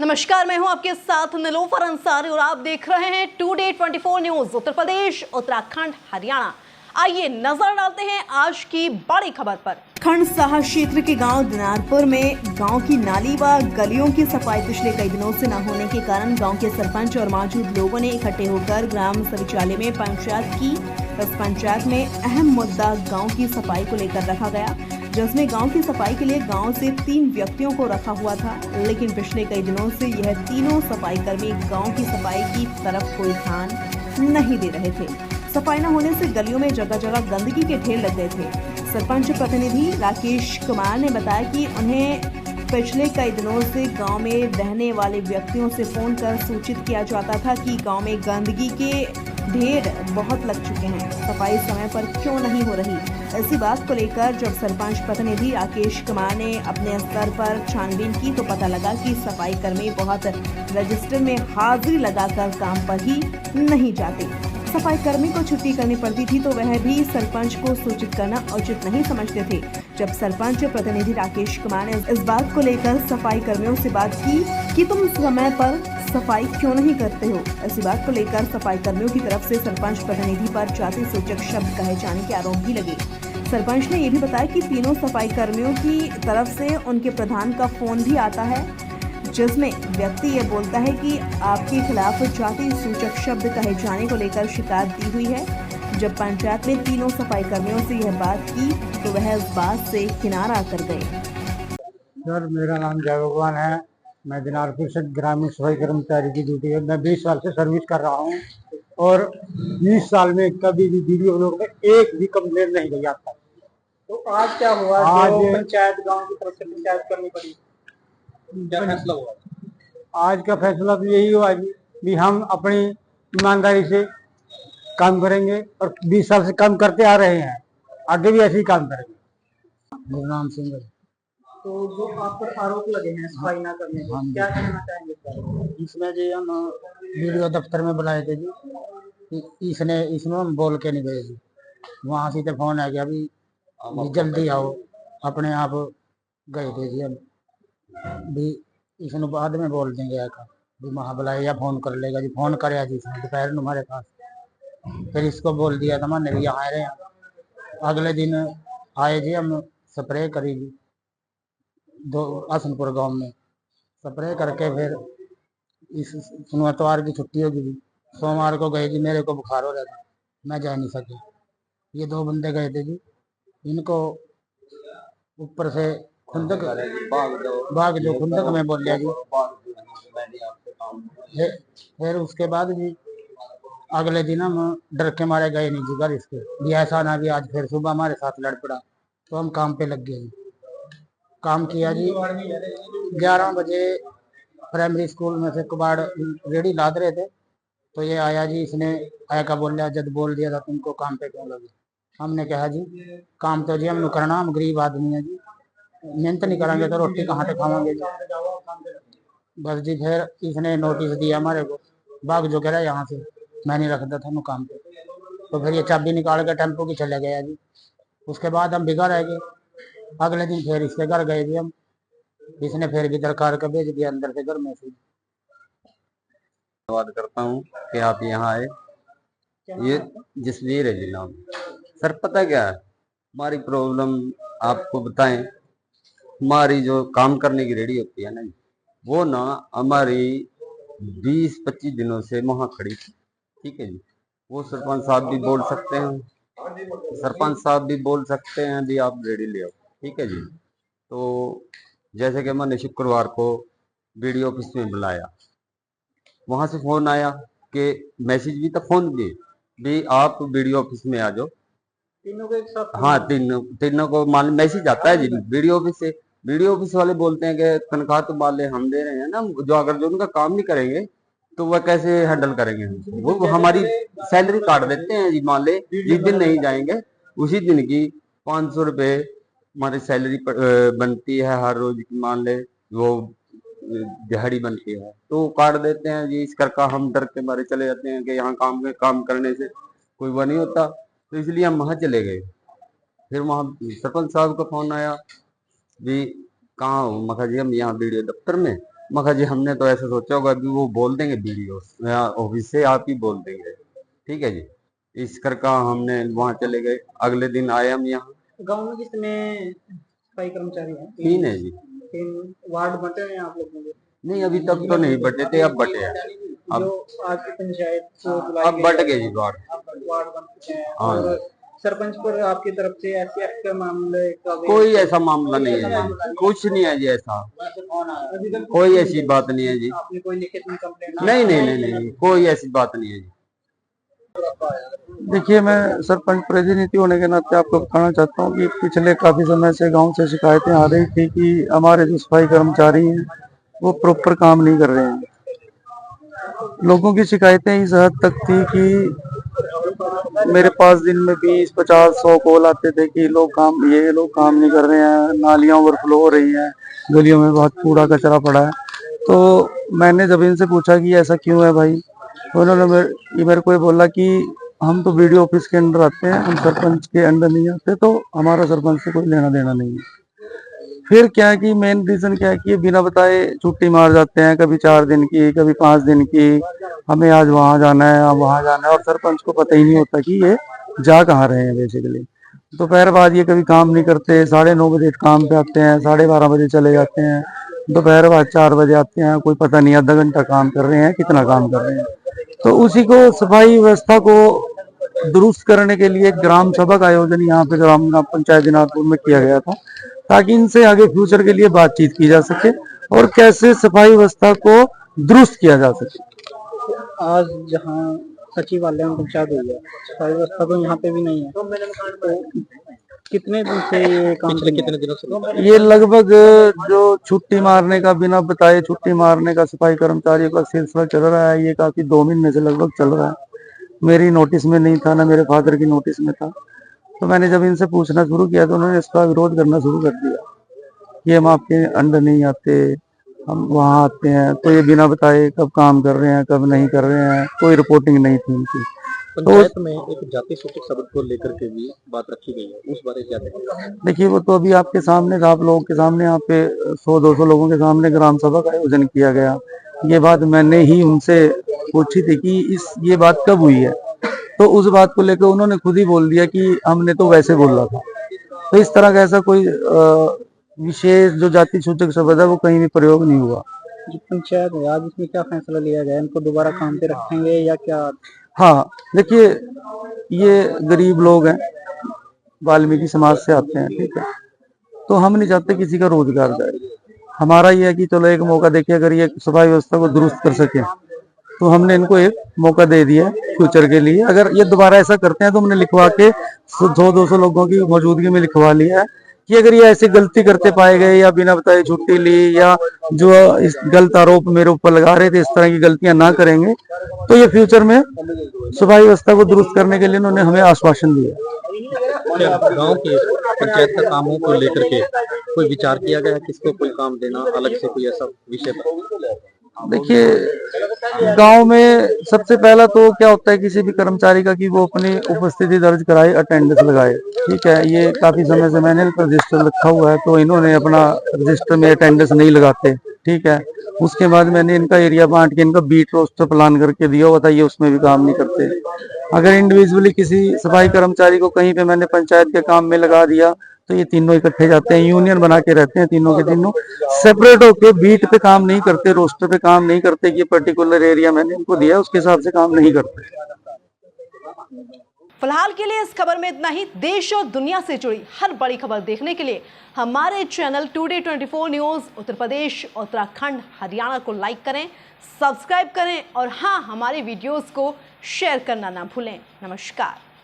नमस्कार, मैं हूं आपके साथ निलोफर अंसारी और आप देख रहे हैं टुडे 24 न्यूज। उत्तर प्रदेश, उत्तराखंड, हरियाणा। आइए नजर डालते हैं आज की बड़ी खबर पर। खंड साहा क्षेत्र के गांव दिनारपुर में गांव की नाली व गलियों की सफाई पिछले कई दिनों से न होने के कारण गांव के सरपंच और मौजूद लोगों ने इकट्ठे होकर ग्राम शौचालय में पंचायत की। इस पंचायत में अहम मुद्दा गाँव की सफाई को लेकर रखा गया, जिसमें गांव की सफाई के लिए गांव से 3 व्यक्तियों को रखा हुआ था। लेकिन पिछले कई दिनों से यह तीनों सफाई कर्मी गांव की सफाई की तरफ कोई ध्यान नहीं दे रहे थे। सफाई न होने से गलियों में जगह जगह गंदगी के ढेर लग गए थे। सरपंच प्रतिनिधि राकेश कुमार ने बताया कि उन्हें पिछले कई दिनों से गांव में रहने वाले व्यक्तियों से फोन कर सूचित किया जाता था कि गांव में गंदगी के ढेर बहुत लग चुके हैं, सफाई समय पर क्यों नहीं हो रही। इसी बात को लेकर जब सरपंच प्रतिनिधि राकेश कुमार ने अपने स्तर पर छानबीन की तो पता लगा कि सफाई कर्मी बहुत रजिस्टर में हाजिरी लगाकर काम पर ही नहीं जाते। सफाई कर्मी को छुट्टी करनी पड़ती थी तो वह भी सरपंच को सूचित करना उचित नहीं समझते थे। जब सरपंच प्रतिनिधि राकेश कुमार ने इस बात को लेकर सफाई कर्मियों से बात की कि तुम समय पर सफाई क्यों नहीं करते हो, इसी बात को लेकर सफाई कर्मियों की तरफ से सरपंच प्रतिनिधि पर जाति सूचक शब्द कहे जाने के आरोप भी लगे। सरपंच ने यह भी बताया कि तीनों सफाई कर्मियों की तरफ से उनके प्रधान का फोन भी आता है, जिसमें व्यक्ति ये बोलता है कि आपके खिलाफ जाति सूचक शब्द कहे जाने को लेकर शिकायत दी हुई है। जब पंचायत में तीनों सफाई कर्मियों से यह बात की तो वह इस बात से किनारा कर गए। सर, मेरा नाम जय भगवान है। मैं दिनारपुर से ग्रामीण सफाई कर्मचारी की ड्यूटी है। मैं 20 साल से सर्विस कर रहा हूँ और 20 साल में कभी भी वीडियो ब्लॉग में एक भी कंप्लेंट नहीं गई आता। तो आज क्या हुआ? आज पंचायत गांव की तरफ से पंचायत करनी पड़ी, क्या फैसला हुआ? आज का फैसला तो यही हुआ कि हम अपनी ईमानदारी से काम करेंगे और 20 साल से काम करते आ रहे हैं, आगे भी ऐसे ही काम करेंगे। मेरा नाम सिंह है। तो जो आप पर आरोप लगे हैं सफाई ना करने के, क्या कहना चाहेंगे इस बारे में? इसमें जी हम वीडियो दफ्तर में बुलाए थे जी, इसमें हम बोल के नहीं गए जी। वहां से तो फोन आ गया भी जल्दी आओ, अपने आप गए थे जी। हम भी इसने बाद में बोल देंगे भी वहां बुलाए या फोन कर लेगा जी। फोन करे जी इसने दोपहर में हमारे पास, फिर इसको बोल दिया था मैंने भी यहाँ रहे हैं। अगले दिन आए जी, हम स्प्रे करी जी 2 हसनपुर गांव में। स्प्रे करके फिर इस शनिवार की छुट्टी होगी जी, सोमवार को गए जी। मेरे को बुखार हो रहा था, मैं जा नहीं सके। ये 2 बंदे गए थे जी, इनको ऊपर से खुंदक भाग जो खुंदक में बोल लिया जी। फिर उसके बाद जी अगले दिन हम डर के मारे गए नहीं जी घर इसके भी। ऐसा ना भी आज फिर सुबह हमारे साथ लड़ पड़ा, तो हम काम पे लग गए जी। काम किया जी। 11 बजे प्राइमरी स्कूल में से कबाड़ रेडी लाद रहे थे तो ये आया जी। इसने आया का बोल लिया, जब बोल दिया था तुमको काम पे क्यों लगे। हमने कहा जी काम तो जी हम करना, हम गरीब आदमी है जी, मेहनत नहीं करेंगे तो रोटी कहाँ से खावांगे जी। बस जी फिर इसने नोटिस दिया हमारे को, भाग जो कह रहा यहाँ से, मैं नहीं रखता था काम पे। तो फिर ये चाबी निकाल के टेम्पो की चले गया जी। उसके बाद हम बिगड़ रह गए। अगले दिन फिर इसके घर गए जी हम, इसने फिर भी दरकार कर भेज दिया अंदर से घर में से। धन्यवाद करता हूँ कि आप यहाँ आए। ये जसवीर है जी नाम। सर पता क्या है हमारी प्रॉब्लम, आपको बताएं। हमारी जो काम करने की रेडी होती है ना, वो ना हमारी 20-25 दिनों से वहाँ खड़ी थी। ठीक है जी, वो सरपंच साहब भी बोल सकते हैं, सरपंच साहब भी बोल सकते हैं जी आप रेडी ले आओ। ठीक है जी। तो जैसे कि मैंने शुक्रवार को वीडियो ऑफिस में बुलाया, वहां से फोन आया कि मैसेज भी था, फोन भी आप वीडियो ऑफिस में आ जाओ। तीनों को एक साथ? हाँ, तीनों को मान मैसेज आता है जी वीडियो ऑफिस से। वीडियो ऑफिस वाले बोलते हैं कि तनख्वाह तो वाले हम दे रहे हैं ना, जो अगर जो उनका काम नहीं करेंगे तो वह कैसे हैंडल करेंगे। वो हमारी सैलरी काट देते हैं जी। मान ले जिस दिन नहीं जाएंगे उसी दिन की 500 रुपये हमारी सैलरी बनती है हर रोज की। मान ले वो दिहाड़ी बनती है तो काट देते हैं जी। इस करके हम डर के मारे चले जाते हैं कि यहाँ काम करने से कोई वो नहीं होता, तो इसलिए हम वहाँ चले गए। फिर वहाँ सरपंच साहब का फोन आया भी कहाँ हो। मैं कहा जी हम यहाँ वीडियो दफ्तर में। मैं कहा जी हमने तो ऐसा सोचा होगा अभी वो बोल देंगे वीडियो ऑफिस से आप ही बोल देंगे, ठीक है जी। इस करके हमने वहाँ चले गए। अगले दिन आए हम यहाँ। गांव में कितने सफाई कर्मचारी हैं? 3 है जी। 3 वार्ड बटे हैं आप लोगों के? नहीं अभी तक तो नहीं बटे थे, अब बटे हैं। अब जो आपकी पंचायत को बुलाई अब बट गए जी वार्ड। वार्ड बन चुके हैं। हाँ और सरपंच पर आपकी तरफ से एसएफ के मामले का कोई ऐसा मामला नहीं है जी, कुछ नहीं है जी ऐसा, कोई ऐसी बात नहीं है जी। आपने कोई लिखित में कंप्लेंट? नहीं नहीं नहीं नहीं कोई ऐसी बात नहीं है जी। देखिए, मैं सरपंच प्रतिनिधि होने के नाते आपको बताना चाहता हूँ कि पिछले काफी समय से गांव से शिकायतें आ रही थी कि हमारे जो सफाई कर्मचारी हैं वो प्रॉपर काम नहीं कर रहे हैं। लोगों की शिकायतें इस हद तक थी कि मेरे पास दिन में 20, 50, 100 कॉल आते थे कि लोग काम नहीं कर रहे हैं, नालियां ओवरफ्लो हो रही हैं, गलियों में बहुत कूड़ा कचरा पड़ा है। तो मैंने जब इनसे पूछा कि ऐसा क्यों है भाई, तो उन्होंने मेरे को ये बोला कि हम तो वीडियो ऑफिस के अंडर आते हैं, हम सरपंच के अंडर नहीं आते, तो हमारा सरपंच से कोई लेना देना नहीं है। फिर क्या है कि मेन रीजन क्या है कि ये बिना बताए छुट्टी मार जाते हैं, कभी 4 दिन की, कभी 5 दिन की, हमें आज वहां जाना है, वहां जाना है, और सरपंच को पता ही नहीं होता कि ये जा कहाँ रहे हैं। बेसिकली दोपहर बाद ये कभी काम नहीं करते, 9:30 बजे काम पे आते हैं, 12:30 बजे चले जाते हैं, दोपहर बाद 4 बजे आते हैं, कोई पता नहीं आधा घंटा काम कर रहे हैं, कितना काम कर रहे हैं। तो उसी को सफाई व्यवस्था को दुरुस्त करने के लिए ग्राम सभा का आयोजन यहाँ पे ग्राम पंचायत दिनाजपुर में किया गया था, ताकि इनसे आगे फ्यूचर के लिए बातचीत की जा सके और कैसे सफाई व्यवस्था को दुरुस्त किया जा सके। आज जहाँ सचिवालय में पंचायत हुई है, सफाई व्यवस्था तो यहाँ पे भी नहीं है। तो कितने दिन से ये काम? पिछले कितने दिनों से? ये लगभग जो छुट्टी मारने का, बिना बताए छुट्टी मारने का सफाई कर्मचारियों का सिलसिला चल रहा है, ये काफी 2 महीने से लगभग चल रहा है। मेरी नोटिस में नहीं था, ना मेरे फादर की नोटिस में था। तो मैंने जब इनसे पूछना शुरू किया तो उन्होंने इसका विरोध करना शुरू कर दिया कि हम आपके अंडर नहीं आते, हम वहाँ आते हैं। तो ये बिना बताए कब काम कर रहे हैं, कब नहीं कर रहे हैं, कोई रिपोर्टिंग नहीं थी इनकी। पंचायत में एक जाति सूचक शब्द को लेकर के भी बात रखी गई है, उस बारे क्या कहेंगे? देखिए, वो तो अभी आपके सामने, आप लोगों के सामने, यहाँ पे 100-200 लोगों के सामने ग्राम सभा का आयोजन किया गया। ये बात मैंने ही उनसे पूछी थी कि ये बात कब हुई है, तो उस बात को लेकर उन्होंने खुद ही बोल दिया कि हमने तो वैसे बोला था। तो इस तरह का ऐसा कोई विशेष जो जाति सूचक शब्द है वो कहीं भी प्रयोग नहीं हुआ। जो पंचायत है, आज इसमें क्या फैसला लिया गया? इनको दोबारा काम पे रखेंगे या क्या? हाँ, देखिए, ये गरीब लोग हैं, वाल्मीकि समाज से आते हैं, ठीक है। तो हम नहीं चाहते किसी का रोजगार जाए। हमारा ये है कि चलो एक मौका देखिए, अगर ये सफाई व्यवस्था को दुरुस्त कर सके तो हमने इनको एक मौका दे दिया फ्यूचर के लिए। अगर ये दोबारा ऐसा करते हैं तो हमने लिखवा के 100-200 लोगों की मौजूदगी में लिखवा लिया है कि अगर ये ऐसी गलती करते पाए गए या बिना बताए छुट्टी ली या जो इस गलत आरोप मेरे ऊपर लगा रहे थे, इस तरह की गलतियां ना करेंगे, तो ये फ्यूचर में सफाई व्यवस्था को दुरुस्त करने के लिए उन्होंने हमें आश्वासन दिया। क्या गांव के पंचायत का कामों को लेकर के कोई विचार किया गया, किसको कोई काम देना अलग से, कोई ऐसा विषय पर? देखिए, गांव में सबसे पहला तो क्या होता है किसी भी कर्मचारी का कि वो अपनी उपस्थिति दर्ज कराए, अटेंडेंस लगाए, ठीक है। ये काफी समय से मैंने इनका रजिस्टर रखा हुआ है, तो इन्होंने अपना रजिस्टर में अटेंडेंस नहीं लगाते, ठीक है। उसके बाद मैंने इनका एरिया बांट के इनका बीट रोस्टर प्लान करके दिया हुआ था, ये उसमें भी काम नहीं करते। अगर इंडिविजुअली किसी सफाई कर्मचारी को कहीं पे मैंने पंचायत के काम में लगा दिया तो ये तीनों इकट्ठे जाते हैं, यूनियन बना के रहते हैं, तीनों के तीनों सेपरेट होके बीट पे काम नहीं करते, रोस्टर पे काम नहीं करते कि पर्टिकुलर एरिया मैंने इनको दिया उसके हिसाब से काम नहीं करते। फिलहाल के लिए इस खबर में इतना ही। देश और दुनिया से जुड़ी हर बड़ी खबर देखने के लिए हमारे channel today 24 news Uttar Pradesh, Uttarakhand, Haryana को लाइक करें, सब्सक्राइब करें और हाँ, हमारे वीडियोस को शेयर करना ना भूलें। नमस्कार।